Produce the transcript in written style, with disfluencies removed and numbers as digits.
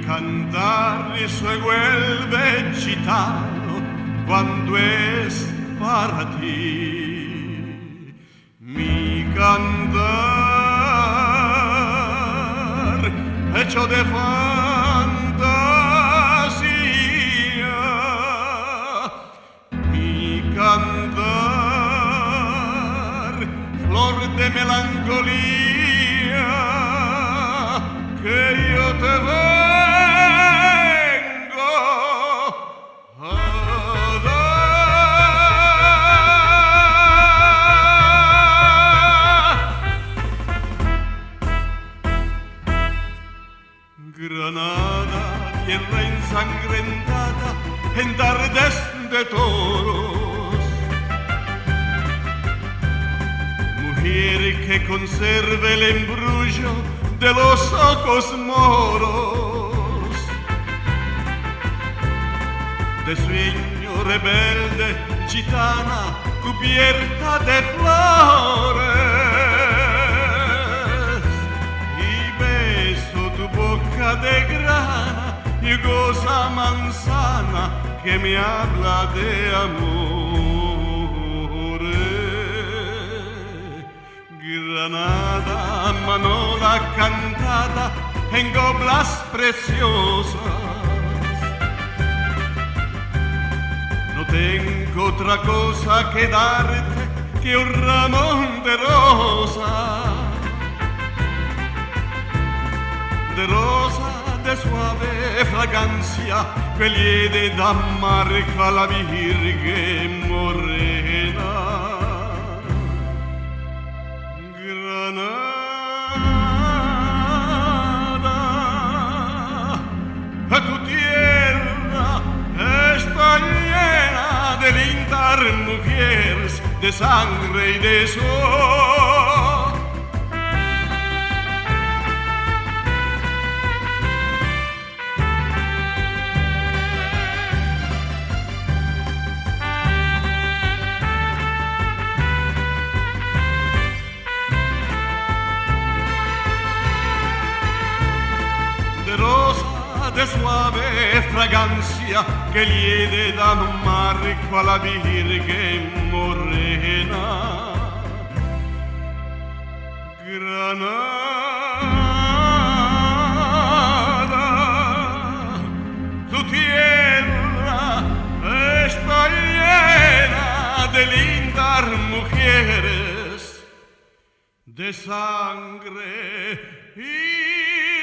cantar se vuelve gitano cuando es para ti. Mi cantar hecho de fantasía, mi cantar flor de melancolía, que yo te vengo a dar. Granada, tierra ensangrentada en tardes de toros, mujer que conserve el embrullo de los ojos moros, de sueño rebelde, gitana, cubierta de flores, y beso tu boca de grana y goza manzana que me habla de amores. Granada, manola cantada en goblas preciosas, no tengo otra cosa que darte que un ramón de rosa de suave fragancia que liede da marca la Virgen morena. Granada, tu tierra está llena de lindas mujeres, de sangre y de sol. De suave fragancia que liede da marco a la Virgen morena. Granada, tu tierra está llena de lindas mujeres, de sangre y